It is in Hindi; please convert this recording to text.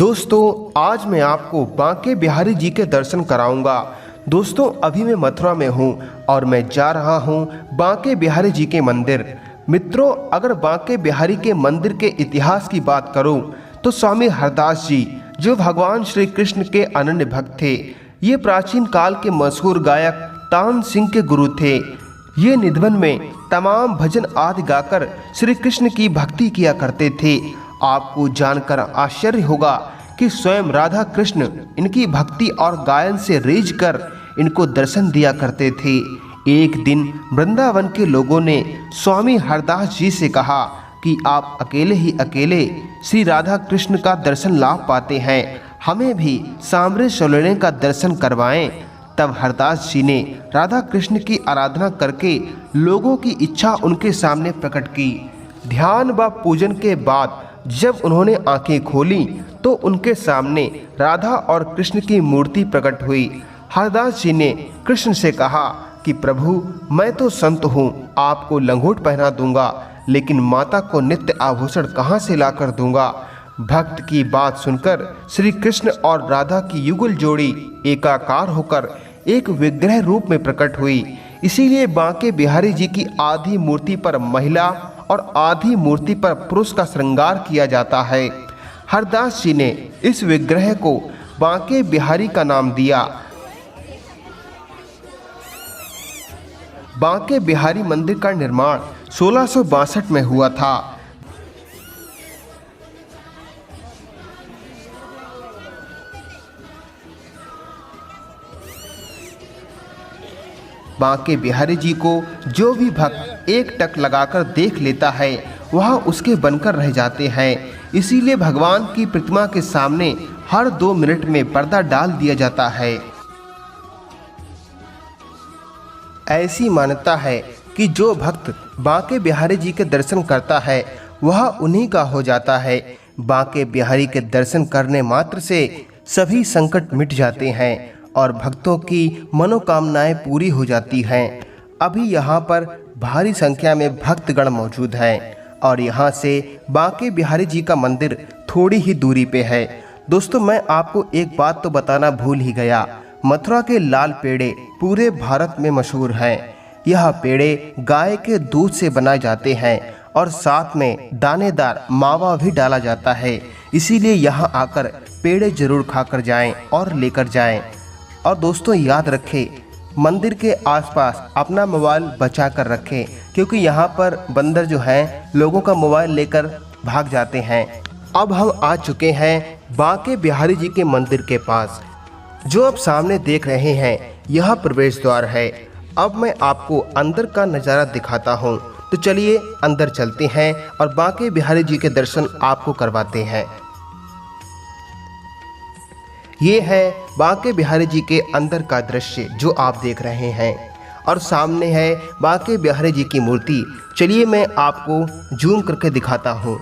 दोस्तों आज मैं आपको बांके बिहारी जी के दर्शन कराऊंगा। दोस्तों अभी मैं मथुरा में हूं और मैं जा रहा हूं बांके बिहारी जी के मंदिर। मित्रों, अगर बांके बिहारी के मंदिर के इतिहास की बात करूं तो स्वामी हरदास जी जो भगवान श्री कृष्ण के अनन्य भक्त थे, ये प्राचीन काल के मशहूर गायक तान सिंह के गुरु थे। ये निधवन में तमाम भजन आदि गाकर श्री कृष्ण की भक्ति किया करते थे। आपको जानकर आश्चर्य होगा कि स्वयं राधा कृष्ण इनकी भक्ति और गायन से रीझ कर इनको दर्शन दिया करते थे। एक दिन वृंदावन के लोगों ने स्वामी हरदास जी से कहा कि आप अकेले ही अकेले श्री राधा कृष्ण का दर्शन लाभ पाते हैं, हमें भी सांवरे सोलने का दर्शन करवाएं। तब हरदास जी ने राधा कृष्ण की आराधना करके लोगों की इच्छा उनके सामने प्रकट की। ध्यान व पूजन के बाद जब उन्होंने आंखें खोली तो उनके सामने राधा और कृष्ण की मूर्ति प्रकट हुई। हरदास जी ने कृष्ण से कहा कि प्रभु, मैं तो संत हूँ, आपको लंगोट पहना दूंगा, लेकिन माता को नित्य आभूषण कहाँ से लाकर दूंगा। भक्त की बात सुनकर श्री कृष्ण और राधा की युगल जोड़ी एकाकार होकर एक विग्रह रूप में प्रकट हुई। इसीलिए बांके बिहारी जी की आधी मूर्ति पर महिला और आधी मूर्ति पर पुरुष का श्रृंगार किया जाता है। हरदास जी ने इस विग्रह को बांके बिहारी का नाम दिया। बांके बिहारी मंदिर का निर्माण 1662 में हुआ था। बांके बिहारी जी को जो भी भक्त एक टक लगाकर देख लेता है वह उसके बनकर रह जाते हैं। इसीलिए भगवान की प्रतिमा के सामने हर 2 मिनट में पर्दा डाल दिया जाता है। ऐसी मान्यता है कि जो भक्त बांके बिहारी जी के दर्शन करता है वह उन्हीं का हो जाता है। बांके बिहारी के दर्शन करने मात्र से सभी संकट मिट जाते हैं और भक्तों की मनोकामनाएं पूरी हो जाती हैं। अभी यहाँ पर भारी संख्या में भक्तगण मौजूद हैं और यहाँ से बांके बिहारी जी का मंदिर थोड़ी ही दूरी पे है। दोस्तों, मैं आपको एक बात तो बताना भूल ही गया, मथुरा के लाल पेड़े पूरे भारत में मशहूर हैं। यह पेड़े गाय के दूध से बनाए जाते हैं और साथ में दानेदार मावा भी डाला जाता है। इसीलिए यहाँ आकर पेड़े जरूर खाकर जाएं और लेकर जाएं। और दोस्तों याद रखें, मंदिर के आसपास अपना मोबाइल बचा कर रखें, क्योंकि यहाँ पर बंदर जो हैं लोगों का मोबाइल लेकर भाग जाते हैं। अब हम आ चुके हैं बांके बिहारी जी के मंदिर के पास। जो आप सामने देख रहे हैं यह प्रवेश द्वार है। अब मैं आपको अंदर का नज़ारा दिखाता हूँ, तो चलिए अंदर चलते हैं और बांके बिहारी जी के दर्शन आपको करवाते हैं। ये है बांके बिहारी जी के अंदर का दृश्य जो आप देख रहे हैं और सामने है बांके बिहारी जी की मूर्ति। चलिए मैं आपको जूम करके दिखाता हूँ।